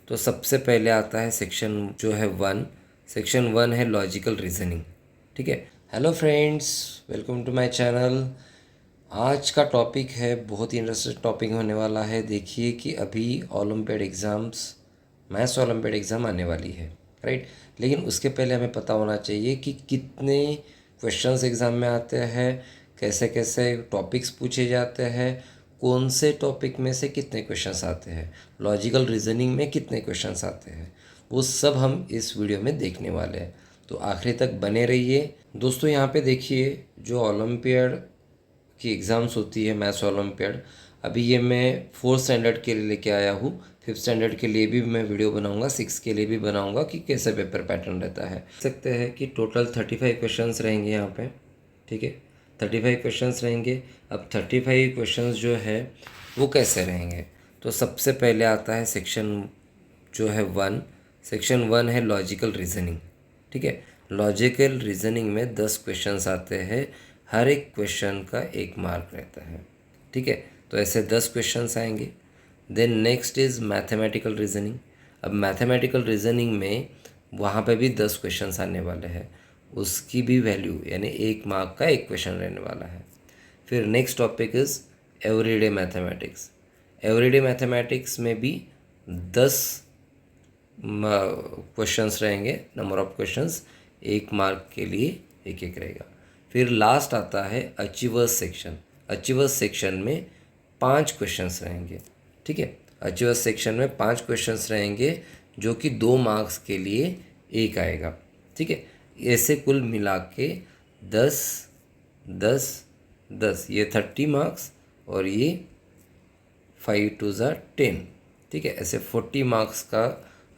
तो सबसे पहले आता है सेक्शन जो है 1। सेक्शन 1 है लॉजिकल रीजनिंग। ठीक है। Hello friends, welcome to my channel. आज का टॉपिक है बहुत ही इंटरेस्टिंग टॉपिक होने वाला है। देखिए कि अभी olympiad exams, maths olympiad exam आने वाली है, राइट। लेकिन उसके पहले हमें पता होना चाहिए कि कितने क्वेश्चंस एग्ज़ाम में आते हैं, कैसे कैसे टॉपिक्स पूछे जाते हैं, कौन से टॉपिक में से कितने क्वेश्चंस आते हैं, लॉजिकल रीजनिंग में कितने क्वेश्चंस आते हैं, वो सब हम इस वीडियो में देखने वाले हैं। तो आखिरी तक बने रहिए दोस्तों। यहाँ पे देखिए, जो ओलंपियाड की एग्ज़ाम्स होती है, मैथ्स ओलंपियाड, अभी ये मैं 4th स्टैंडर्ड के लिए लेके आया हूँ। 5th स्टैंडर्ड के लिए भी मैं वीडियो बनाऊंगा, 6 के लिए भी बनाऊंगा कि कैसे पेपर पैटर्न रहता है। देख सकते हैं कि टोटल 35 क्वेश्चंस रहेंगे यहाँ पे। ठीक है, 35 क्वेश्चंस रहेंगे। अब 35 क्वेश्चंस जो है वो कैसे रहेंगे, तो सबसे पहले आता है सेक्शन जो है 1। सेक्शन 1 है लॉजिकल रीजनिंग। ठीक है, लॉजिकल रीजनिंग में 10 क्वेश्चंस आते हैं। हर एक क्वेश्चन का 1 मार्क रहता है। ठीक है, तो ऐसे 10 क्वेश्चंस आएंगे। Then next is mathematical reasoning. अब मैथमेटिकल रीजनिंग में वहाँ पे भी 10 क्वेश्चंस आने वाले हैं। उसकी भी वैल्यू यानी 1 मार्क का 1 क्वेश्चन रहने वाला है। फिर next topic is everyday mathematics. Everyday mathematics में भी 10 क्वेश्चंस रहेंगे। नंबर ऑफ क्वेश्चंस 1 मार्क के लिए एक एक रहेगा। फिर लास्ट आता है अचीवर्स सेक्शन। अचीवर्स सेक्शन में 5 क्वेश्चंस रहेंगे। ठीक है, अचीवर्स सेक्शन में 5 क्वेश्चंस रहेंगे जो कि 2 मार्क्स के लिए एक आएगा। ठीक है, ऐसे कुल मिला के 10 10 10, ये 30 मार्क्स और ये 5 2 10। ठीक है, ऐसे 40 मार्क्स का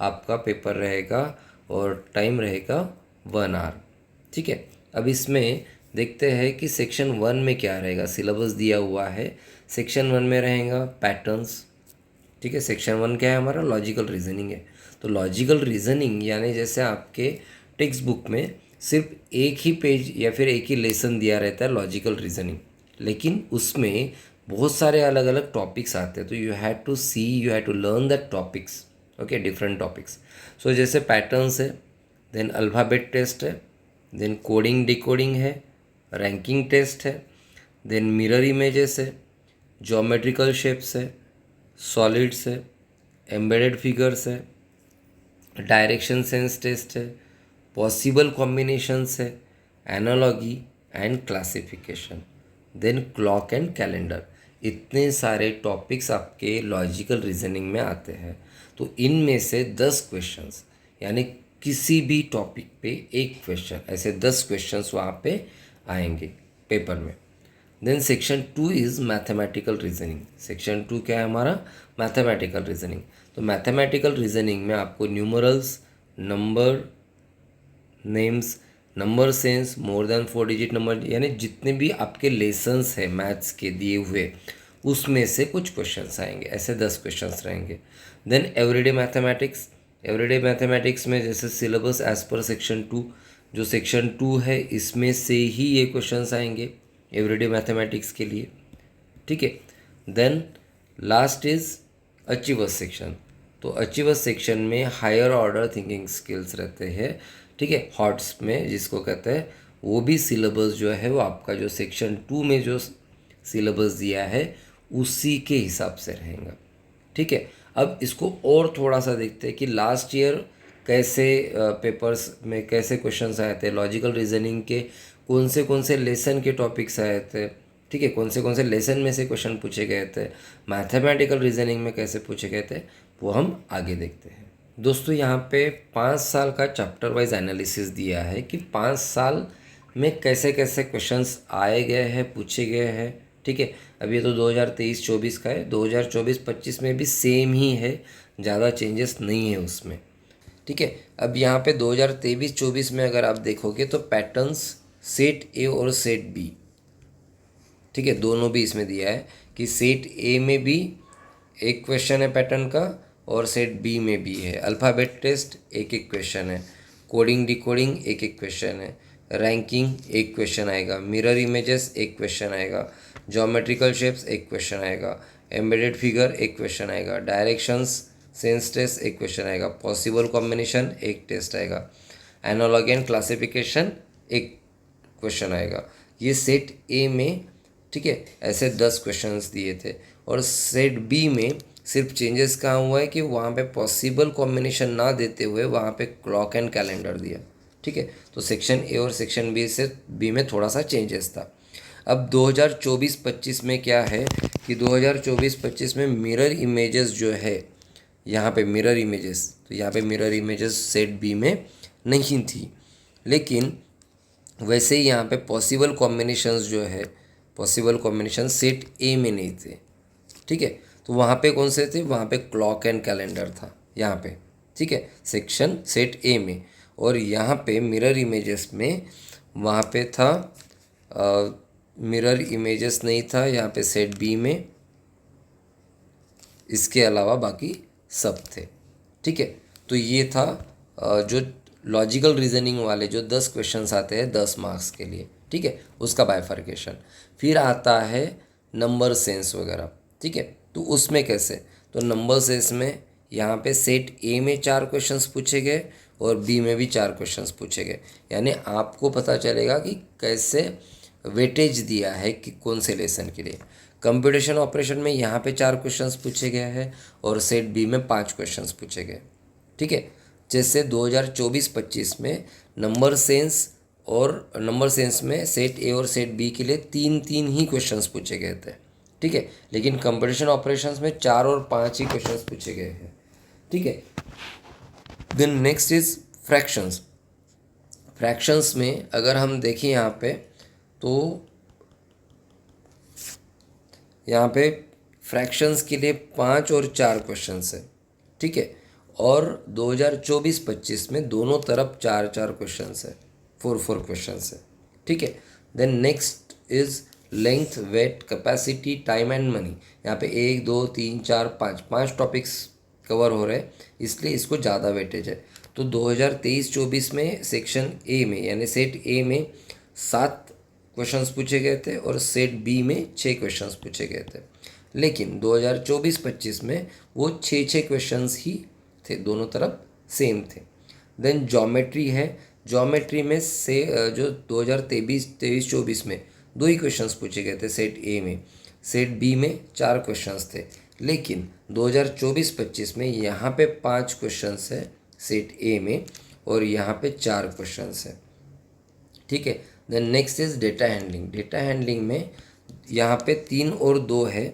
आपका पेपर रहेगा और टाइम रहेगा 1 आवर। ठीक है, अब इसमें देखते हैं कि सेक्शन 1 में क्या रहेगा। सिलेबस दिया हुआ है। सेक्शन 1 में रहेगा पैटर्न्स। ठीक है, सेक्शन 1 क्या है हमारा, लॉजिकल रीजनिंग है। तो लॉजिकल रीजनिंग यानी जैसे आपके टेक्स्ट बुक में सिर्फ एक ही पेज या फिर एक ही लेसन दिया रहता है लॉजिकल रीजनिंग, लेकिन उसमें बहुत सारे अलग अलग टॉपिक्स आते हैं। तो you have to see, you have to learn that topics. Okay, different topics. So जैसे पैटर्न्स है, देन अल्फ़ाबेट टेस्ट है, देन कोडिंग डिकोडिंग है, रैंकिंग टेस्ट है, देन मिरर इमेजेस है, ज्योमेट्रिकल शेप्स है, सॉलिड्स है, एम्बेडेड फिगर्स है, direction sense test है, पॉसिबल कॉम्बिनेशंस है, analogy and classification, then clock and calendar. इतने सारे टॉपिक्स आपके लॉजिकल रीजनिंग में आते हैं। तो इनमें से 10 क्वेश्चंस यानी किसी भी टॉपिक पे एक क्वेश्चन, ऐसे 10 क्वेश्चंस वहाँ पे आएंगे पेपर में। Then section 2 is mathematical reasoning. Section 2 क्या है हमारा, मैथमेटिकल रीजनिंग। तो मैथमेटिकल रीजनिंग में आपको numerals, number names, number sense, more than 4 digit number, यानी जितने भी आपके लेसन्स हैं मैथ्स के दिए हुए, उसमें से कुछ क्वेश्चंस आएंगे। ऐसे 10 क्वेश्चंस रहेंगे। Then everyday mathematics. Everyday mathematics में जैसे सिलेबस एज पर सेक्शन 2, जो सेक्शन 2 है इसमें से ही ये क्वेश्चंस आएंगे एवरीडे मैथमेटिक्स के लिए। ठीक है, then last is achievers section. तो अचीवर्स सेक्शन में हायर ऑर्डर थिंकिंग स्किल्स रहते हैं। ठीक है, हॉट्स में जिसको कहते हैं, वो भी सिलेबस जो है वो आपका जो सेक्शन 2 में जो सिलेबस दिया है उसी के हिसाब से रहेगा। ठीक है, अब इसको और थोड़ा सा देखते हैं कि लास्ट ईयर कैसे पेपर्स में कैसे क्वेश्चंस आए थे, लॉजिकल रीजनिंग के कौन से लेसन के टॉपिक्स आए थे। ठीक है, कौन से लेसन में से क्वेश्चन पूछे गए थे, मैथमेटिकल रीजनिंग में कैसे पूछे गए थे, वो हम आगे देखते हैं। दोस्तों यहाँ पे 5 साल का चैप्टर वाइज एनालिसिस दिया है कि 5 साल में कैसे कैसे क्वेश्चंस आए गए हैं, पूछे गए हैं। ठीक है, अब ये तो 2023-24 का है, 2024-25 में भी सेम ही है, ज़्यादा चेंजेस नहीं है उसमें। ठीक है, अब यहाँ पे 2023-24 में अगर आप देखोगे तो पैटर्न्स सेट ए और सेट बी, ठीक है, दोनों भी इसमें दिया है कि सेट ए में भी एक क्वेश्चन है पैटर्न का और सेट बी में भी है। अल्फ़ाबेट टेस्ट एक एक क्वेश्चन है, कोडिंग डिकोडिंग एक एक क्वेश्चन है, रैंकिंग एक क्वेश्चन आएगा, मिरर इमेजेस एक क्वेश्चन आएगा, ज्योमेट्रिकल शेप्स एक क्वेश्चन आएगा, एम्बेडेड फिगर एक क्वेश्चन आएगा, डायरेक्शंस सेंस टेस्ट एक क्वेश्चन आएगा, पॉसिबल कॉम्बिनेशन एक टेस्ट आएगा, एनालॉजी एंड क्लासिफिकेशन एक क्वेश्चन आएगा। ये सेट ए में, ठीक है, ऐसे 10 क्वेश्चंस दिए थे। और सेट बी में सिर्फ चेंजेस कहाँ हुआ है कि वहाँ पे पॉसिबल कॉम्बिनेशन ना देते हुए वहाँ पे क्लॉक एंड कैलेंडर दिया, ठीक है। तो सेक्शन ए और सेक्शन बी से बी में थोड़ा सा चेंजेस था। अब 2024-25 में क्या है कि 2024-25 में मिरर इमेजेस जो है, यहाँ पे मिरर इमेजेस, तो यहाँ पे मिरर इमेजेस सेट बी में नहीं थी, लेकिन वैसे ही यहाँ पे पॉसिबल कॉम्बिनेशंस जो है, पॉसिबल कॉम्बिनेशन सेट ए में नहीं थे, ठीक है। तो वहाँ पे कौन से थे, वहाँ पे क्लॉक एंड कैलेंडर था यहाँ पे, ठीक है, सेक्शन सेट ए में। और यहाँ पे मिरर इमेजेस में वहाँ पे था मिरर इमेजेस नहीं था यहाँ पे सेट बी में, इसके अलावा बाकी सब थे, ठीक है। तो ये था जो लॉजिकल रीजनिंग वाले जो 10 क्वेश्चंस आते हैं 10 मार्क्स के लिए, ठीक है, उसका बाइफर्केशन। फिर आता है नंबर सेंस वगैरह, ठीक है। तो उसमें कैसे, तो नंबर सेंस में यहाँ पे सेट ए में 4 क्वेश्चंस पूछे गए और बी में भी 4 क्वेश्चंस पूछे गए, यानी आपको पता चलेगा कि कैसे वेटेज दिया है कि कौन से लेसन के लिए। कंप्यूटेशन ऑपरेशन में यहाँ पे 4 क्वेश्चंस पूछे गए हैं और सेट बी में 5 क्वेश्चंस पूछे गए, ठीक है। जैसे 2024-25 में नंबर सेंस और नंबर सेंस में सेट ए और सेट बी के लिए 3-3 ही क्वेश्चंस पूछे गए थे, ठीक है। लेकिन कंप्यूटेशन ऑपरेशंस में 4 और 5 ही क्वेश्चंस पूछे गए हैं, ठीक है। Then next is fractions. Fractions में अगर हम देखें यहाँ पे, तो यहाँ पे फ्रैक्शंस के लिए 5 और 4 क्वेश्चंस है, ठीक है। और 2024-25 में दोनों तरफ 4-4 क्वेश्चंस है, 4-4 क्वेश्चंस है, ठीक है। Then next is length, weight, capacity, time and money. यहाँ पे 1 2 3 4 5 टॉपिक्स कवर हो रहे हैं, इसलिए इसको ज़्यादा वेटेज है। तो 2023-24 में सेक्शन ए में यानी सेट ए में 7 क्वेश्चंस पूछे गए थे और सेट बी में 6 क्वेश्चंस पूछे गए थे। लेकिन 2024-25 में वो 6 क्वेश्चंस ही थे, दोनों तरफ सेम थे। देन ज्योमेट्री है, ज्योमेट्री में से जो 2023-24 में 2 ही क्वेश्चंस पूछे गए थे सेट ए में, सेट बी में 4 क्वेश्चंस थे। लेकिन 2024-25 में यहाँ पे 5 क्वेश्चंस है सेट ए में और यहाँ पे 4 क्वेश्चंस है, ठीक है। Then next is data handling. Data handling में यहाँ पे 3 और 2 है,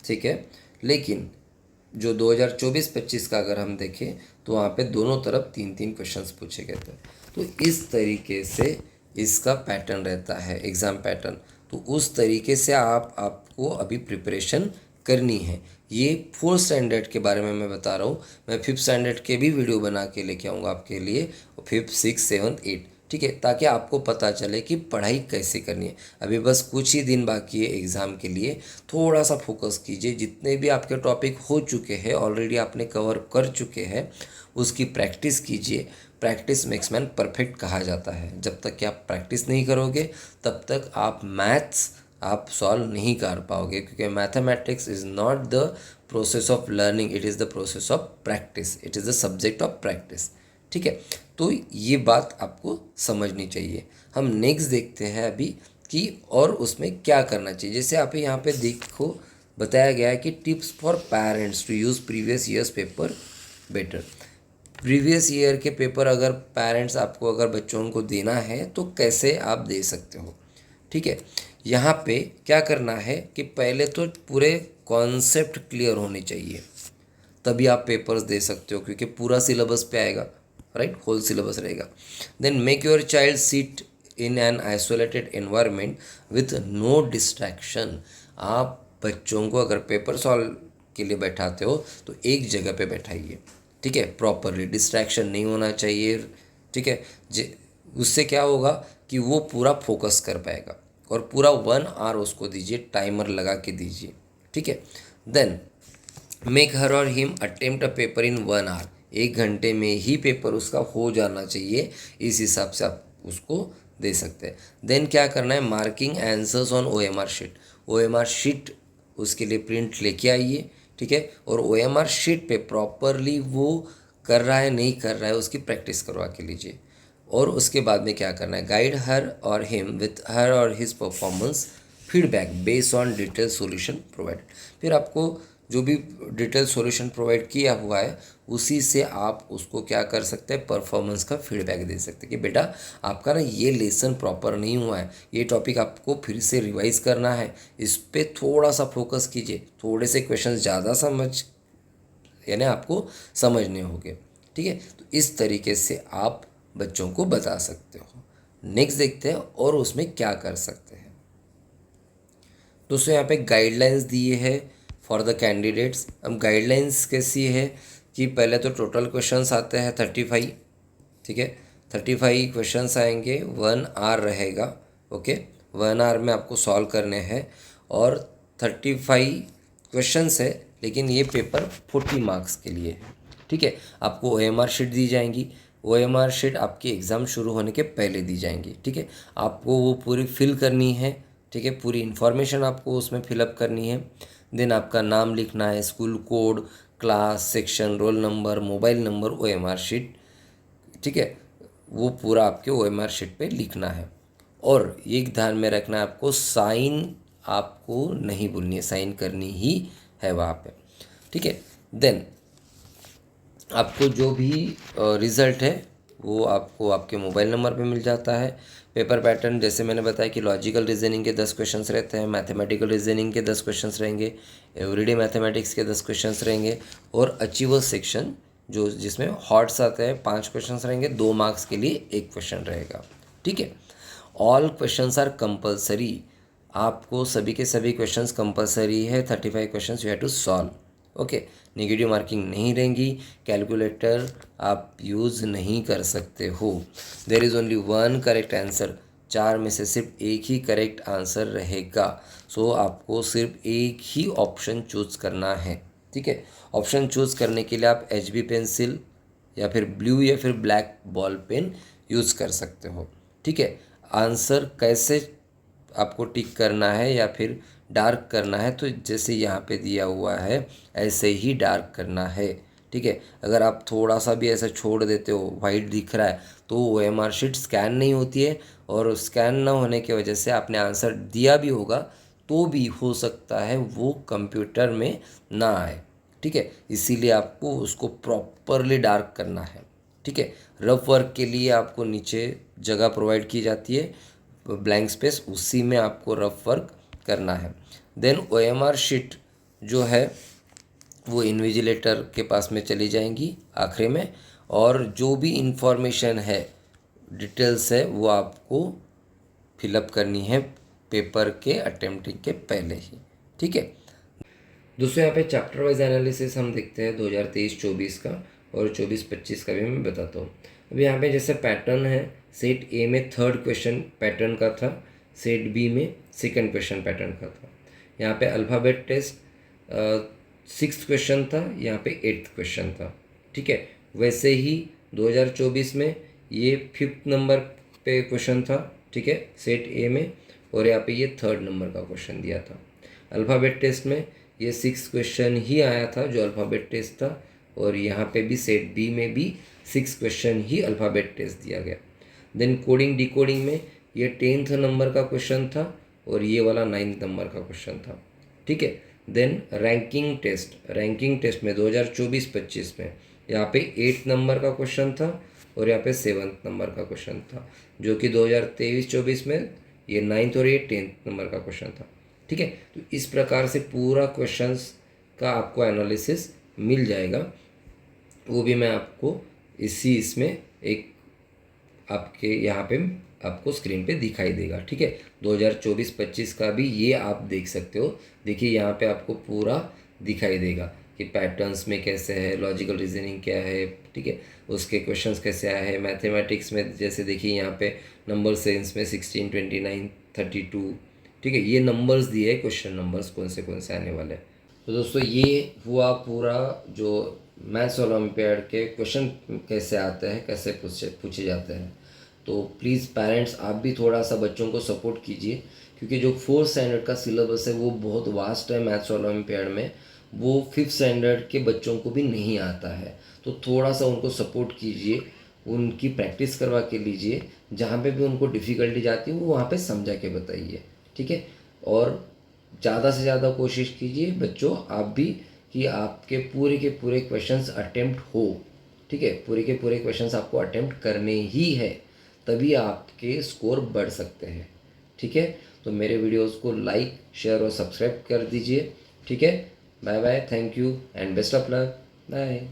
ठीक है। लेकिन जो 2024-25 का अगर हम देखें तो वहाँ पे दोनों तरफ 3-3 क्वेश्चंस पूछे गए थे। तो इस तरीके से इसका पैटर्न रहता है, एग्ज़ाम पैटर्न। तो उस तरीके से आपको अभी प्रिपरेशन करनी है। ये 4th स्टैंडर्ड के बारे में मैं बता रहा हूँ, मैं 5th स्टैंडर्ड के भी वीडियो बना के लेके आऊँगा आपके लिए, 5th 6th 7th 8, ठीक है, ताकि आपको पता चले कि पढ़ाई कैसे करनी है। अभी बस कुछ ही दिन बाकी है एग्ज़ाम के लिए, थोड़ा सा फोकस कीजिए। जितने भी आपके टॉपिक हो चुके हैं ऑलरेडी आपने कवर कर चुके हैं, उसकी प्रैक्टिस कीजिए। प्रैक्टिस मेक्स मैन परफेक्ट कहा जाता है। जब तक कि आप प्रैक्टिस नहीं करोगे तब तक आप मैथ्स आप सॉल्व नहीं कर पाओगे, क्योंकि mathematics is not the process of learning, it is the process of practice, it is the subject of practice, ठीक है। तो ये बात आपको समझनी चाहिए। हम नेक्स्ट देखते हैं अभी कि और उसमें क्या करना चाहिए। जैसे आप यहाँ पे देखो बताया गया है कि tips for parents to use previous years paper better. Previous year के पेपर अगर पेरेंट्स आपको अगर बच्चों को देना है तो कैसे आप दे सकते हो, ठीक है। यहाँ पे क्या करना है कि पहले तो पूरे कॉन्सेप्ट क्लियर होने चाहिए, तभी आप पेपर्स दे सकते हो, क्योंकि पूरा सिलेबस पे आएगा, राइट, होल सिलेबस रहेगा। Then make your child sit in an isolated environment with no distraction. आप बच्चों को अगर पेपर सॉल्व के लिए बैठाते हो तो एक जगह पे बैठाइए, ठीक है, प्रॉपरली, डिस्ट्रैक्शन नहीं होना चाहिए, ठीक है। उससे क्या होगा कि वो पूरा फोकस कर पाएगा। और पूरा 1 आवर उसको दीजिए, टाइमर लगा के दीजिए, ठीक है। देन मेक हर और him attempt a paper in 1 hour. 1 घंटे में ही पेपर उसका हो जाना चाहिए, इस हिसाब से आप उसको दे सकते हैं। देन क्या करना है, marking answers on OMR sheet. OMR sheet उसके लिए प्रिंट लेके आइए, ठीक है। और OMR शीट पे प्रॉपरली वो कर रहा है नहीं कर रहा है उसकी प्रैक्टिस करवा के लीजिए। और उसके बाद में क्या करना है, गाइड हर और हिम विथ हर और his performance feedback based on detail solution provide. फिर आपको जो भी डिटेल सॉल्यूशन प्रोवाइड किया हुआ है उसी से आप उसको क्या कर सकते हैं, परफॉर्मेंस का फीडबैक दे सकते हैं कि बेटा आपका ना ये लेसन प्रॉपर नहीं हुआ है, ये टॉपिक आपको फिर से रिवाइज करना है, इस पर थोड़ा सा फोकस कीजिए, थोड़े से क्वेश्चन ज़्यादा यानी आपको समझने होंगे। ठीक है, तो इस तरीके से आप बच्चों को बता सकते हो। नेक्स्ट देखते हैं और उसमें क्या कर सकते हैं। दोस्तों यहाँ पे गाइडलाइंस दिए है फॉर द कैंडिडेट्स। अब गाइडलाइंस कैसी है कि पहले तो टोटल क्वेश्चंस आते हैं 35, ठीक है, 35 क्वेश्चंस आएंगे, 1 आवर रहेगा। ओके, 1 आवर में आपको सॉल्व करने हैं और 35 क्वेश्चंस है, लेकिन ये पेपर 40 मार्क्स के लिए है। ठीक है, आपको OMR शीट दी जाएंगी। OMR शीट आपकी एग्ज़ाम शुरू होने के पहले दी जाएंगी। ठीक है, आपको वो पूरी फिल करनी है। ठीक है, पूरी इन्फॉर्मेशन आपको उसमें फिलअप करनी है। देन आपका नाम लिखना है, school code, class, section, roll number, mobile number, OMR sheet. ठीक है, वो पूरा आपके OMR शीट पे लिखना है। और ये ध्यान में रखना है आपको, साइन आपको नहीं भूलनी है, साइन करनी ही है वहाँ पे। ठीक है, देन आपको जो भी रिज़ल्ट है वो आपको आपके मोबाइल नंबर पे मिल जाता है। पेपर पैटर्न जैसे मैंने बताया कि लॉजिकल रीजनिंग के 10 क्वेश्चंस रहते हैं, मैथमेटिकल रीजनिंग के 10 क्वेश्चंस रहेंगे, एवरीडे मैथमेटिक्स के 10 क्वेश्चंस रहेंगे, और अचीवर्स सेक्शन जो जिसमें हॉट्स आते हैं 5 क्वेश्चंस रहेंगे, 2 मार्क्स के लिए 1 क्वेश्चन रहेगा। ठीक है, ऑल क्वेश्चंस आर कंपलसरी। आपको सभी के सभी क्वेश्चंस कंपलसरी है, 35 questions you have to solve. Okay, negative marking नहीं रहेंगी, कैलकुलेटर आप यूज़ नहीं कर सकते हो। There is only one correct answer, 4 में से सिर्फ एक ही करेक्ट आंसर रहेगा। सो आपको सिर्फ एक ही ऑप्शन चूज़ करना है। ठीक है, ऑप्शन चूज़ करने के लिए आप HB पेंसिल या फिर ब्लू या फिर ब्लैक बॉल पेन यूज़ कर सकते हो। ठीक है, आंसर कैसे आपको टिक करना है या फिर डार्क करना है, तो जैसे यहाँ पे दिया हुआ है ऐसे ही डार्क करना है। ठीक है, अगर आप थोड़ा सा भी ऐसा छोड़ देते हो, वाइट दिख रहा है, तो OMR शीट स्कैन नहीं होती है, और स्कैन ना होने की वजह से आपने आंसर दिया भी होगा तो भी हो सकता है वो कंप्यूटर में ना आए। ठीक है, इसीलिए आपको उसको प्रॉपरली डार्क करना है। ठीक है, रफ वर्क के लिए आपको नीचे जगह प्रोवाइड की जाती है, ब्लैंक स्पेस, उसी में आपको रफ वर्क करना है। देन OMR शीट जो है वो इन्विजिलेटर के पास में चली जाएंगी आखिरी में, और जो भी इंफॉर्मेशन है, डिटेल्स है, वो आपको फिलअप करनी है पेपर के अटेम्प्टिंग के पहले ही। ठीक है दोस्तों, यहाँ पे चैप्टर वाइज एनालिसिस हम देखते हैं 2023-24 का, और 24-25 का भी मैं बताता हूँ। अभी यहाँ पे जैसे पैटर्न है, सेट ए में 3rd क्वेश्चन पैटर्न का था, सेट बी में 2nd क्वेश्चन पैटर्न का था। यहाँ पे अल्फ़ाबेट टेस्ट 6th क्वेश्चन था, यहाँ पे 8th क्वेश्चन था। ठीक है, वैसे ही 2024 में ये 5th नंबर पे क्वेश्चन था। ठीक है, सेट ए में, और यहाँ पे ये 3rd नंबर का क्वेश्चन दिया था। अल्फ़ाबेट टेस्ट में ये 6 क्वेश्चन ही आया था जो अल्फ़ाबेट टेस्ट था, और यहाँ पे भी सेट बी में भी 6 क्वेश्चन ही अल्फ़ाबेट टेस्ट दिया गया। देन कोडिंग डिकोडिंग में ये 10th नंबर का क्वेश्चन था, और ये वाला 9th नंबर का क्वेश्चन था। ठीक है, देन रैंकिंग टेस्ट में 2024-25 में यहाँ पे 8th नंबर का क्वेश्चन था, और यहाँ पे 7th नंबर का क्वेश्चन था, जो कि 2023-24 में ये 9th और ये 10th नंबर का क्वेश्चन था। ठीक है, तो इस प्रकार से पूरा क्वेश्चंस का आपको एनालिसिस मिल जाएगा, वो भी मैं आपको इसमें एक आपके यहाँ पे आपको स्क्रीन पे दिखाई देगा। ठीक है, 2024-25 का भी ये आप देख सकते हो। देखिए यहाँ पे आपको पूरा दिखाई देगा कि पैटर्न्स में कैसे है, लॉजिकल रीजनिंग क्या है, ठीक है, उसके क्वेश्चंस कैसे आए हैं। मैथमेटिक्स में जैसे देखिए यहाँ पे नंबर सेंस में 16, 29, 32, ठीक है, ये नंबर्स दिए हैं, क्वेश्चन नंबर्स कौन से आने वाले हैं। तो दोस्तों ये हुआ पूरा जो मैथ्स ओलंपियाड के क्वेश्चन कैसे आते हैं, कैसे पूछे जाते हैं। तो प्लीज़ पेरेंट्स आप भी थोड़ा सा बच्चों को सपोर्ट कीजिए, क्योंकि जो 4th स्टैंडर्ड का सिलेबस है वो बहुत वास्ट है मैथ्स ओलंपियाड में, वो 5th स्टैंडर्ड के बच्चों को भी नहीं आता है। तो थोड़ा सा उनको सपोर्ट कीजिए, उनकी प्रैक्टिस करवा के लीजिए, जहाँ पे भी उनको डिफ़िकल्टी जाती है वो वहाँ पे समझा के बताइए, ठीक है। और ज़्यादा से ज़्यादा कोशिश कीजिए बच्चों आप भी कि आपके पूरे के पूरे क्वेश्चंस अटेम्प्ट हो, ठीक है। पूरे के पूरे क्वेश्चंस आपको अटेम्प्ट करने ही है, तभी आपके स्कोर बढ़ सकते हैं, ठीक है। तो मेरे वीडियोस को लाइक शेयर और सब्सक्राइब कर दीजिए, ठीक है। Bye bye, thank you and best of luck, bye.